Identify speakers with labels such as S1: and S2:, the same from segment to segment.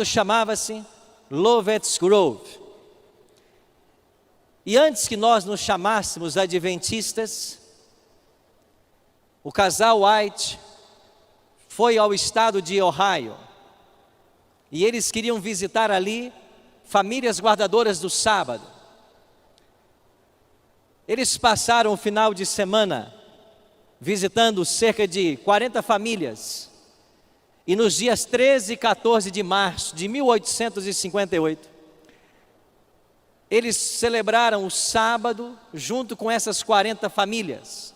S1: chamava-se Lovett's Grove. E antes que nós nos chamássemos adventistas, o casal White foi ao estado de Ohio. E eles queriam visitar ali famílias guardadoras do sábado. Eles passaram o final de semana visitando cerca de 40 famílias. E nos dias 13 e 14 de março de 1858, eles celebraram o sábado junto com essas 40 famílias.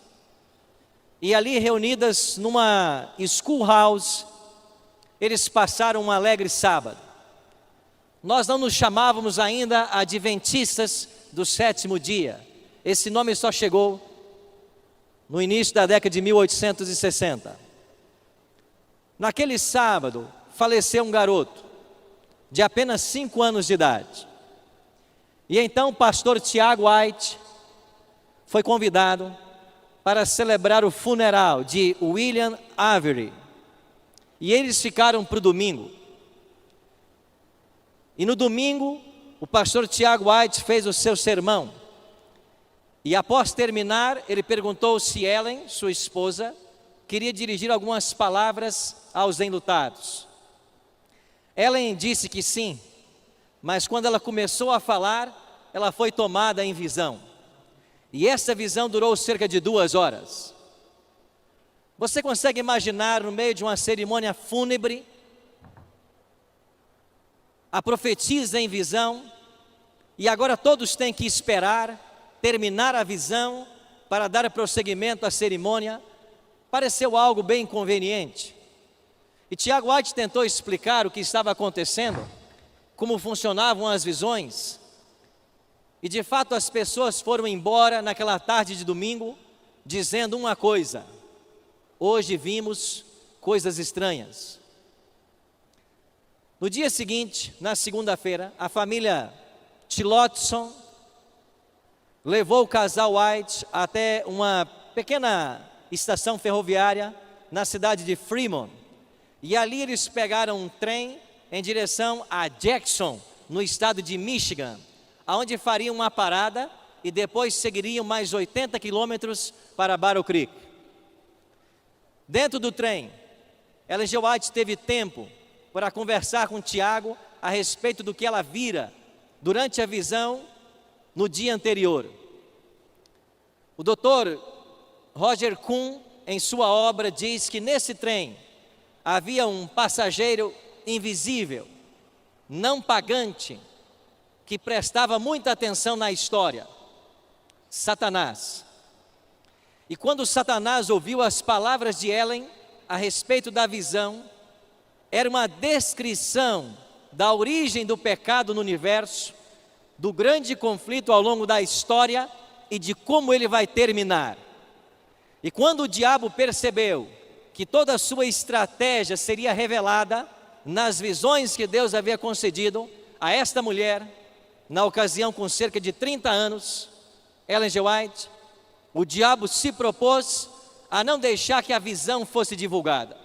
S1: E ali reunidas numa schoolhouse, eles passaram um alegre sábado. Nós não nos chamávamos ainda adventistas do sétimo dia. Esse nome só chegou no início da década de 1860. Naquele sábado, faleceu um garoto de apenas 5 anos de idade. E então o pastor Tiago White foi convidado para celebrar o funeral de William Avery. E eles ficaram para o domingo. E no domingo, o pastor Tiago White fez o seu sermão. E após terminar, ele perguntou se Ellen, sua esposa, queria dirigir algumas palavras aos enlutados. Ellen disse que sim, mas quando ela começou a falar, ela foi tomada em visão. E essa visão durou cerca de 2 horas. Você consegue imaginar no meio de uma cerimônia fúnebre, a profetisa em visão, e agora todos têm que esperar terminar a visão para dar prosseguimento à cerimônia? Pareceu algo bem inconveniente. E Tiago White tentou explicar o que estava acontecendo, como funcionavam as visões. E de fato as pessoas foram embora naquela tarde de domingo, dizendo uma coisa: hoje vimos coisas estranhas. No dia seguinte, na segunda-feira, a família Tillotson levou o casal White até uma pequena estação ferroviária na cidade de Fremont. E ali eles pegaram um trem em direção a Jackson, no estado de Michigan, onde fariam uma parada e depois seguiriam mais 80 quilômetros para Battle Creek. Dentro do trem, Ellen G. White teve tempo para conversar com Tiago a respeito do que ela vira durante a visão no dia anterior. O Dr. Roger Kuhn, em sua obra, diz que nesse trem havia um passageiro invisível, não pagante, que prestava muita atenção na história: Satanás. E quando Satanás ouviu as palavras de Ellen a respeito da visão, era uma descrição da origem do pecado no universo, do grande conflito ao longo da história e de como ele vai terminar. E quando o diabo percebeu que toda a sua estratégia seria revelada nas visões que Deus havia concedido a esta mulher, na ocasião com cerca de 30 anos, Ellen G. White, o diabo se propôs a não deixar que a visão fosse divulgada.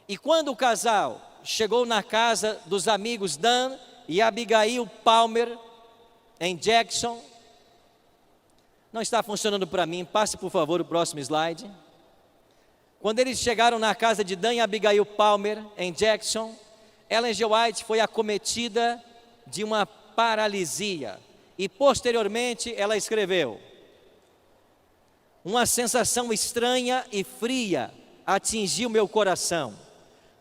S1: E quando o casal chegou na casa dos amigos Dan e Abigail Palmer, em Jackson, não está funcionando para mim, passe por favor o próximo slide. Quando eles chegaram na casa de Dan e Abigail Palmer, em Jackson, Ellen G. White foi acometida de uma paralisia. E posteriormente ela escreveu: uma sensação estranha e fria atingiu meu coração.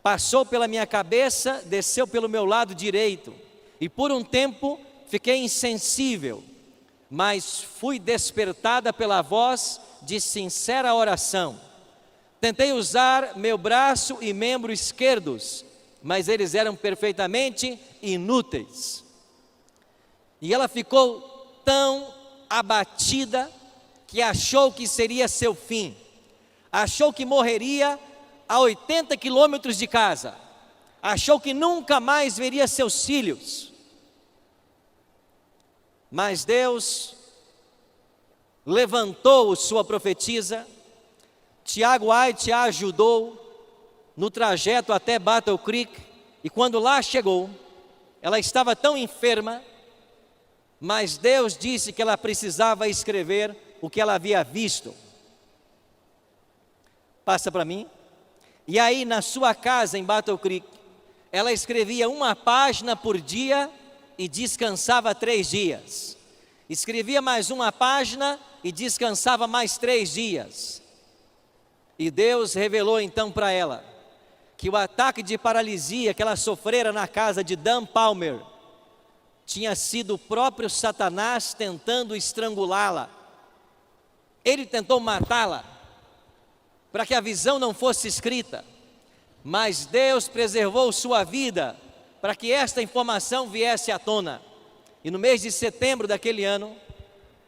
S1: Passou pela minha cabeça, desceu pelo meu lado direito. E por um tempo fiquei insensível, mas fui despertada pela voz de sincera oração. Tentei usar meu braço e membro esquerdos, mas eles eram perfeitamente inúteis. E ela ficou tão abatida que achou que seria seu fim. Achou que morreria a 80 quilômetros de casa. Achou que nunca mais veria seus filhos. Mas Deus levantou sua profetisa. Tiago White a ajudou no trajeto até Battle Creek. E quando lá chegou, ela estava tão enferma, mas Deus disse que ela precisava escrever o que ela havia visto. Passa para mim. E aí na sua casa em Battle Creek, ela escrevia uma página por dia e descansava 3 dias. Escrevia mais uma página e descansava mais 3 dias. E Deus revelou então para ela que o ataque de paralisia que ela sofrera na casa de Dan Palmer tinha sido o próprio Satanás tentando estrangulá-la. Ele tentou matá-la para que a visão não fosse escrita, mas Deus preservou sua vida para que esta informação viesse à tona. E no mês de setembro daquele ano,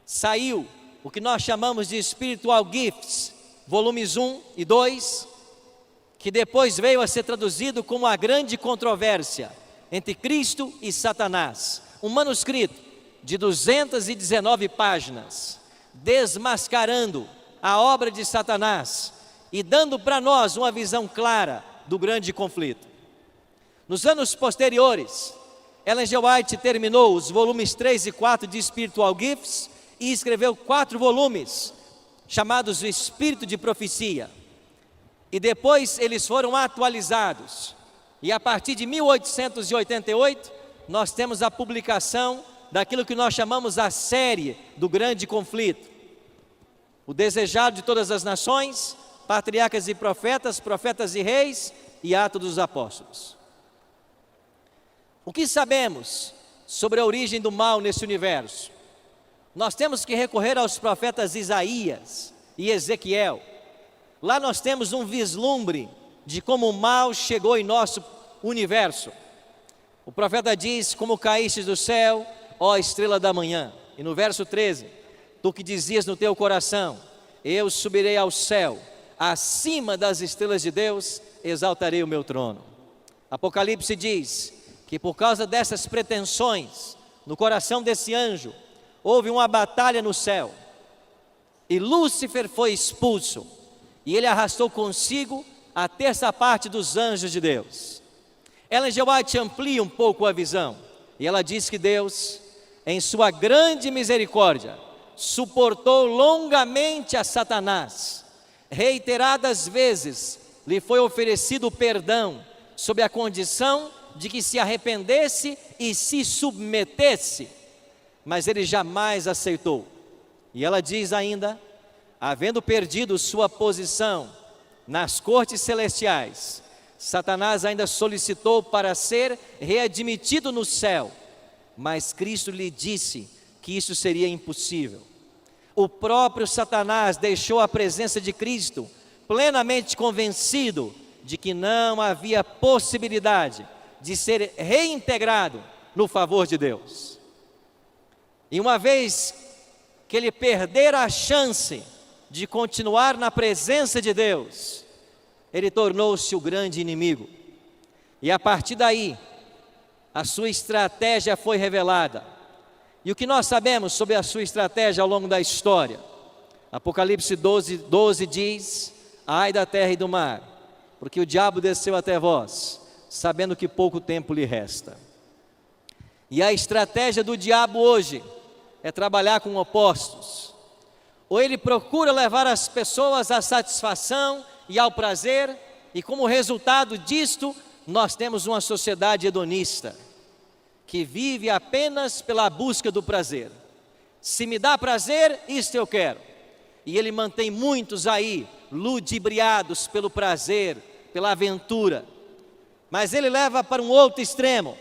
S1: saiu o que nós chamamos de Spiritual Gifts, volumes 1 e 2, que depois veio a ser traduzido como A Grande Controvérsia entre Cristo e Satanás. Um manuscrito de 219 páginas, desmascarando a obra de Satanás e dando para nós uma visão clara do grande conflito. Nos anos posteriores, Ellen G. White terminou os volumes 3 e 4 de Spiritual Gifts e escreveu 4 volumes, chamados O Espírito de Profecia. E depois eles foram atualizados. E a partir de 1888, nós temos a publicação daquilo que nós chamamos a série do grande conflito. O Desejado de Todas as Nações, Patriarcas e Profetas, Profetas e Reis e Atos dos Apóstolos. O que sabemos sobre a origem do mal nesse universo? Nós temos que recorrer aos profetas Isaías e Ezequiel. Lá nós temos um vislumbre de como o mal chegou em nosso universo. O profeta diz: como caíste do céu, ó estrela da manhã. E no verso 13, tu que dizias no teu coração: eu subirei ao céu, acima das estrelas de Deus, exaltarei o meu trono. Apocalipse diz que por causa dessas pretensões no coração desse anjo, houve uma batalha no céu, e Lúcifer foi expulso, e ele arrastou consigo a terça parte dos anjos de Deus. Ellen G. White amplia um pouco a visão, e ela diz que Deus, em sua grande misericórdia, suportou longamente a Satanás. Reiteradas vezes lhe foi oferecido perdão, sob a condição de que se arrependesse e se submetesse, mas ele jamais aceitou. E ela diz ainda: havendo perdido sua posição nas cortes celestiais, Satanás ainda solicitou para ser readmitido no céu, mas Cristo lhe disse que isso seria impossível. O próprio Satanás deixou a presença de Cristo, plenamente convencido de que não havia possibilidade de ser reintegrado no favor de Deus. E uma vez que ele perdera a chance de continuar na presença de Deus, ele tornou-se o grande inimigo. E a partir daí, a sua estratégia foi revelada. E o que nós sabemos sobre a sua estratégia ao longo da história? Apocalipse 12 diz: ai da terra e do mar, porque o diabo desceu até vós, sabendo que pouco tempo lhe resta. E a estratégia do diabo hoje é trabalhar com opostos. Ou ele procura levar as pessoas à satisfação e ao prazer, e como resultado disto, nós temos uma sociedade hedonista, que vive apenas pela busca do prazer. Se me dá prazer, isto eu quero. E ele mantém muitos aí, ludibriados pelo prazer, pela aventura. Mas ele leva para um outro extremo.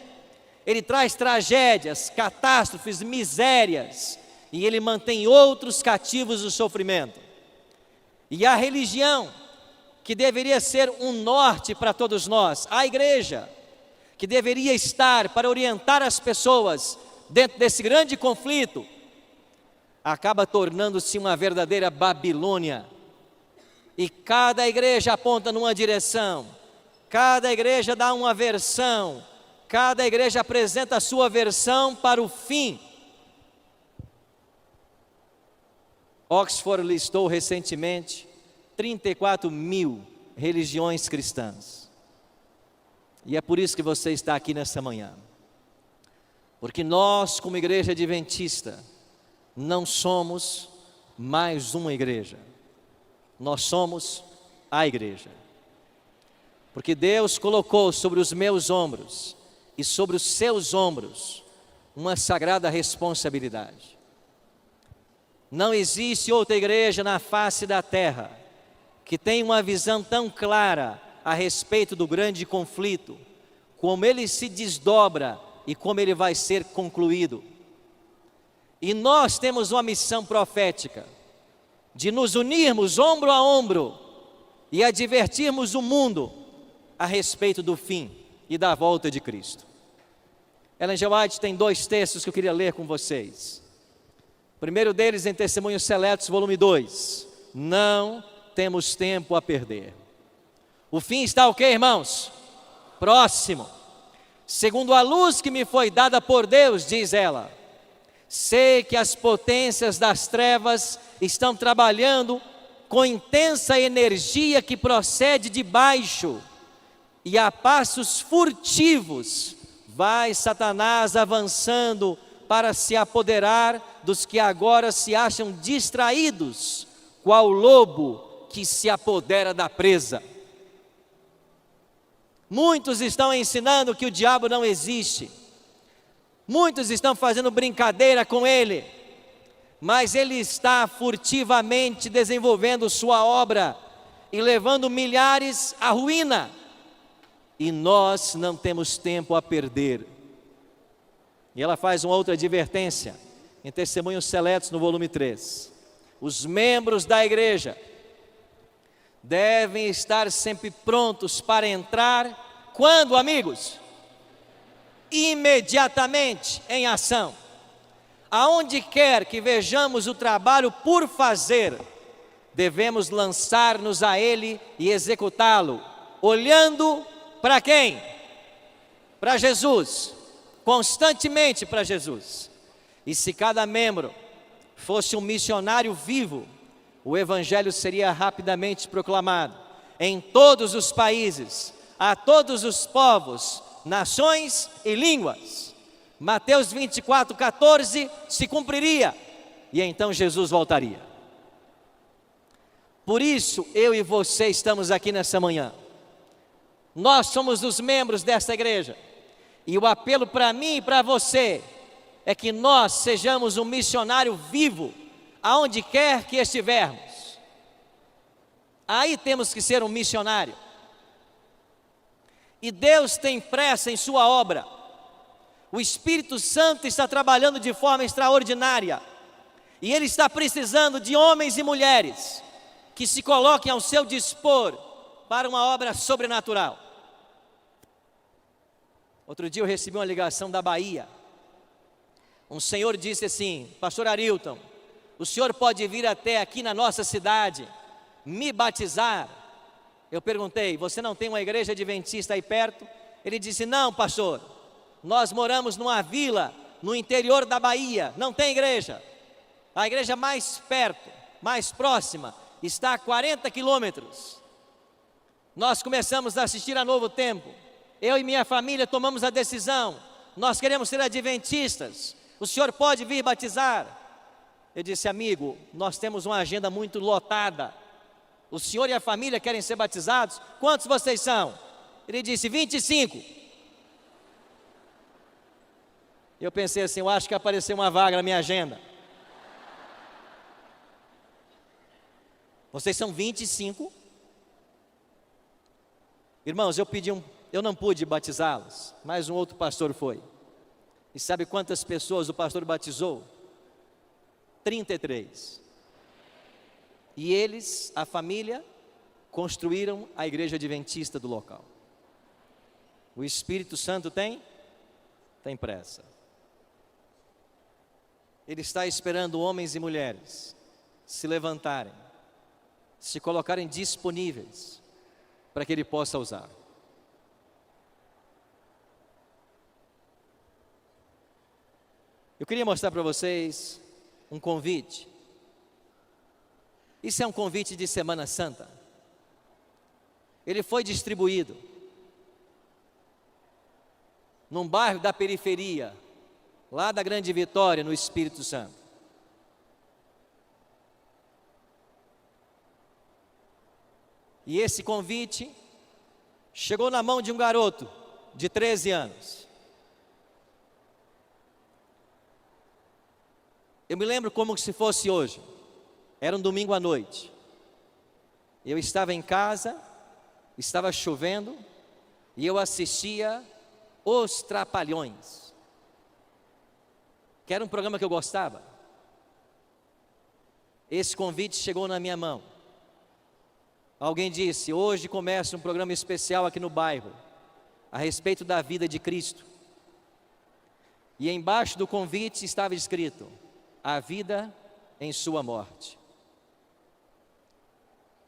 S1: Ele traz tragédias, catástrofes, misérias, e ele mantém outros cativos do sofrimento. E a religião, que deveria ser um norte para todos nós, a igreja, que deveria estar para orientar as pessoas dentro desse grande conflito, acaba tornando-se uma verdadeira Babilônia. E cada igreja aponta numa direção, cada igreja dá uma versão, cada igreja apresenta a sua versão para o fim. Oxford listou recentemente 34 mil religiões cristãs. E é por isso que você está aqui nessa manhã. Porque nós, como igreja adventista, não somos mais uma igreja. Nós somos a igreja. Porque Deus colocou sobre os meus ombros e sobre os seus ombros uma sagrada responsabilidade. Não existe outra igreja na face da terra que tenha uma visão tão clara a respeito do grande conflito, como ele se desdobra e como ele vai ser concluído. E nós temos uma missão profética de nos unirmos ombro a ombro e advertirmos o mundo a respeito do fim e da volta de Cristo. Ellen G. White tem 2 textos que eu queria ler com vocês. O primeiro deles em Testemunhos Seletos, volume 2. Não temos tempo a perder. O fim está o quê, irmãos? Próximo. Segundo a luz que me foi dada por Deus, diz ela, sei que as potências das trevas estão trabalhando com intensa energia que procede de baixo, e a passos furtivos vai Satanás avançando para se apoderar dos que agora se acham distraídos, qual lobo que se apodera da presa. Muitos estão ensinando que o diabo não existe. Muitos estão fazendo brincadeira com ele, mas ele está furtivamente desenvolvendo sua obra e levando milhares à ruína. E nós não temos tempo a perder. E ela faz uma outra advertência em Testemunhos Seletos, no volume 3. Os membros da igreja devem estar sempre prontos para entrar, quando, amigos? Imediatamente em ação. Aonde quer que vejamos o trabalho por fazer, devemos lançar-nos a ele e executá-lo, olhando para quem? Para Jesus, constantemente para Jesus. E se cada membro fosse um missionário vivo, o evangelho seria rapidamente proclamado em todos os países, a todos os povos, nações e línguas. Mateus 24:14 se cumpriria e então Jesus voltaria. Por isso eu e você estamos aqui nessa manhã. Nós somos os membros desta igreja e o apelo para mim e para você é que nós sejamos um missionário vivo aonde quer que estivermos. Aí temos que ser um missionário. E Deus tem pressa em sua obra. O Espírito Santo está trabalhando de forma extraordinária. E Ele está precisando de homens e mulheres que se coloquem ao seu dispor para uma obra sobrenatural. Outro dia eu recebi uma ligação da Bahia. Um senhor disse assim: Pastor Arilton, o senhor pode vir até aqui na nossa cidade, me batizar? Eu perguntei: você não tem uma igreja adventista aí perto? Ele disse: não, pastor, nós moramos numa vila no interior da Bahia, não tem igreja. A igreja mais perto, mais próxima, está a 40 quilômetros. Nós começamos a assistir a Novo Tempo. Eu e minha família tomamos a decisão, nós queremos ser adventistas, o senhor pode vir batizar? Eu disse: amigo, nós temos uma agenda muito lotada. O senhor e a família querem ser batizados? Quantos vocês são? Ele disse: 25. Eu pensei assim: eu acho que apareceu uma vaga na minha agenda. Vocês são 25? Irmãos, eu não pude batizá-los, mas um outro pastor foi. E sabe quantas pessoas o pastor batizou? 33. E eles, a família, construíram a igreja adventista do local. O Espírito Santo tem pressa. Ele está esperando homens e mulheres se levantarem, se colocarem disponíveis para que Ele possa usar. Eu queria mostrar para vocês um convite. Isso é um convite de Semana Santa. Ele foi distribuído. num bairro da periferia, lá da Grande Vitória, no Espírito Santo. E esse convite chegou na mão de um garoto de 13 anos. Eu me lembro como se fosse hoje. Era um domingo à noite. Eu estava em casa, estava chovendo, e eu assistia Os Trapalhões, que era um programa que eu gostava. Esse convite chegou na minha mão. Alguém disse: hoje começa um programa especial aqui no bairro, a respeito da vida de Cristo. E embaixo do convite estava escrito: a vida em sua morte.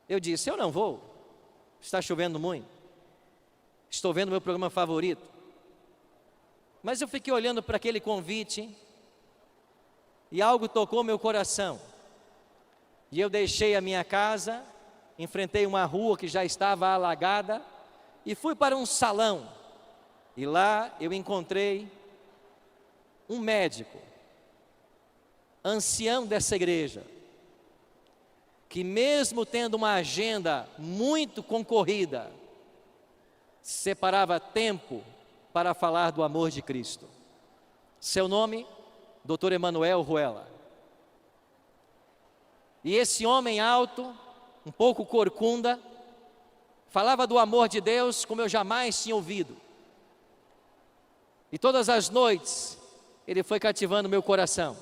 S1: Eu disse: eu não vou, está chovendo muito, estou vendo meu programa favorito. Mas eu fiquei olhando para aquele convite, e algo tocou meu coração. E eu deixei a minha casa, enfrentei uma rua que já estava alagada, e fui para um salão. E lá eu encontrei um médico, ancião dessa igreja, que mesmo tendo uma agenda muito concorrida, separava tempo para falar do amor de Cristo. Seu nome, Dr. Emanuel Ruela. E esse homem alto, um pouco corcunda, falava do amor de Deus como eu jamais tinha ouvido. E todas as noites, ele foi cativando meu coração.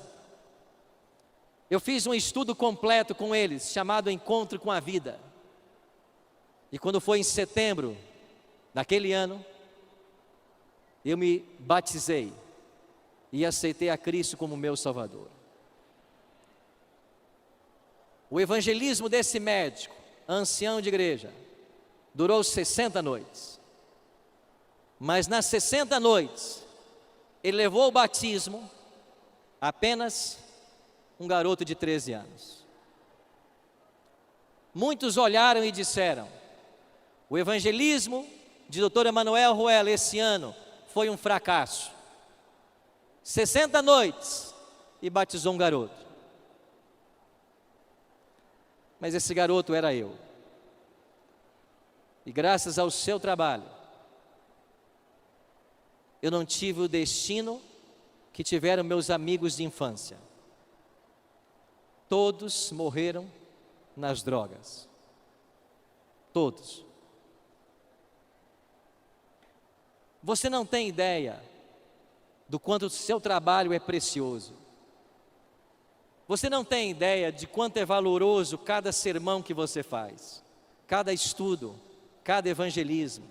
S1: Eu fiz um estudo completo com eles, chamado Encontro com a Vida. E quando foi em setembro daquele ano, eu me batizei e aceitei a Cristo como meu Salvador. O evangelismo desse médico, ancião de igreja, durou 60 noites. Mas nas 60 noites, ele levou o batismo apenas um garoto de 13 anos. Muitos olharam e disseram: o evangelismo de Dr. Emanuel Ruela esse ano foi um fracasso. 60 noites e batizou um garoto. Mas esse garoto era eu. E graças ao seu trabalho, eu não tive o destino que tiveram meus amigos de infância. Todos morreram nas drogas. Todos. Você não tem ideia do quanto o seu trabalho é precioso. Você não tem ideia de quanto é valoroso cada sermão que você faz, cada estudo, cada evangelismo.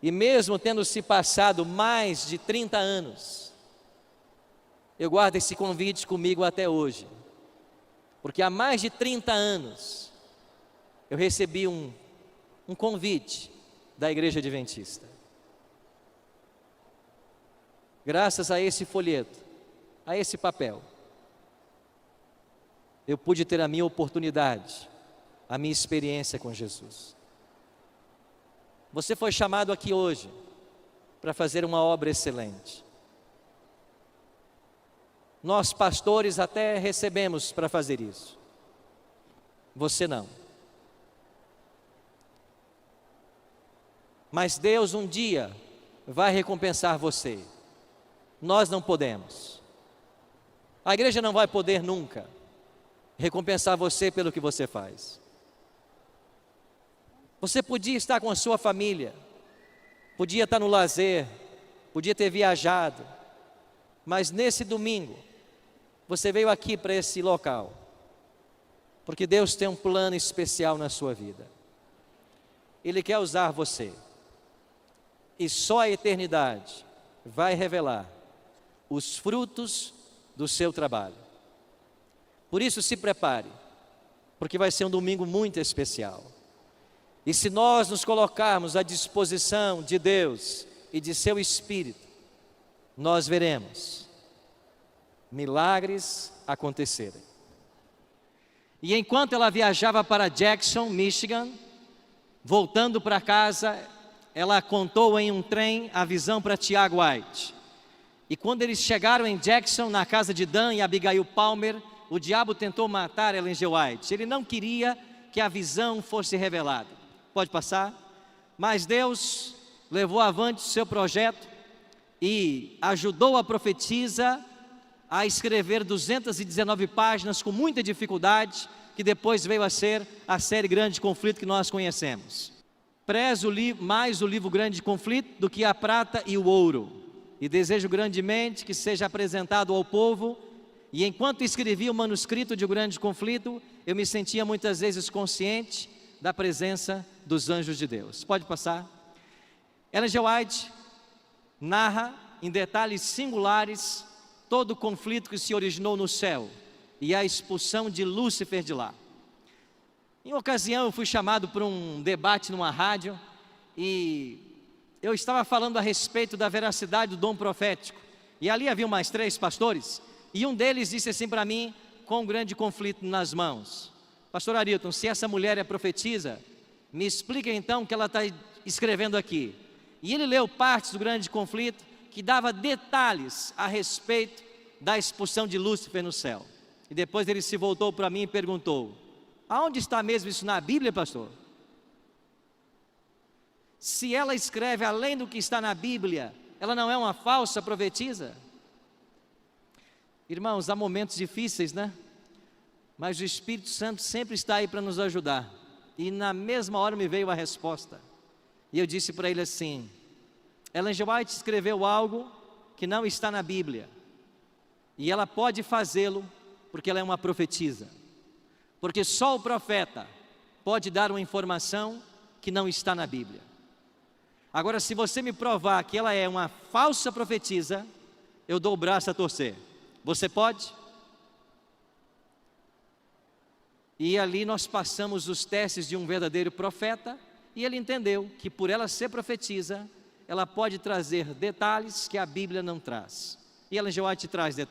S1: E mesmo tendo se passado mais de 30 anos, eu guardo esse convite comigo até hoje, porque há mais de 30 anos eu recebi um convite da Igreja Adventista. Graças a esse folheto, a esse papel, eu pude ter a minha oportunidade, a minha experiência com Jesus. Você foi chamado aqui hoje para fazer uma obra excelente. Nós pastores até recebemos para fazer isso. Você não. Mas Deus um dia vai recompensar você. Nós não podemos. A igreja não vai poder nunca recompensar você pelo que você faz. Você podia estar com a sua família, podia estar no lazer, podia ter viajado, mas nesse domingo, você veio aqui para esse local, porque Deus tem um plano especial na sua vida. Ele quer usar você, e só a eternidade vai revelar os frutos do seu trabalho. Por isso, se prepare, porque vai ser um domingo muito especial. E se nós nos colocarmos à disposição de Deus e de seu Espírito, nós veremos milagres acontecerem. E enquanto ela viajava para Jackson, Michigan, voltando para casa, ela contou em um trem a visão para Tiago White. E quando eles chegaram em Jackson, na casa de Dan e Abigail Palmer, o diabo tentou matar Ellen G. White. Ele não queria que a visão fosse revelada. Pode passar? Mas Deus levou avante o seu projeto e ajudou a profetisa a escrever 219 páginas com muita dificuldade, que depois veio a ser a série Grande Conflito que nós conhecemos. Prezo mais o livro Grande Conflito do que a prata e o ouro, e desejo grandemente que seja apresentado ao povo. E enquanto escrevia o manuscrito de O Grande Conflito, eu me sentia muitas vezes consciente da presença dos anjos de Deus. Pode passar? Ellen G. White narra em detalhes singulares todo o conflito que se originou no céu e a expulsão de Lúcifer de lá. Em ocasião eu fui chamado para um debate numa rádio e eu estava falando a respeito da veracidade do dom profético. E ali havia mais 3 pastores e um deles disse assim para mim, com um grande conflito nas mãos: Pastor Arilton, se essa mulher é profetisa, me explica então o que ela está escrevendo aqui. E ele leu partes do Grande Conflito que dava detalhes a respeito da expulsão de Lúcifer no céu. E depois ele se voltou para mim e perguntou: aonde está mesmo isso na Bíblia, pastor? Se ela escreve além do que está na Bíblia, ela não é uma falsa profetisa? Irmãos, há momentos difíceis, né? Mas o Espírito Santo sempre está aí para nos ajudar. E na mesma hora me veio a resposta. E eu disse para ele assim: Ellen G. White escreveu algo que não está na Bíblia. E ela pode fazê-lo porque ela é uma profetisa. Porque só o profeta pode dar uma informação que não está na Bíblia. Agora, se você me provar que ela é uma falsa profetisa, eu dou o braço a torcer. Você pode? E ali nós passamos os testes de um verdadeiro profeta, e ele entendeu que por ela ser profetisa, ela pode trazer detalhes que a Bíblia não traz. E Ellen G. White traz detalhes.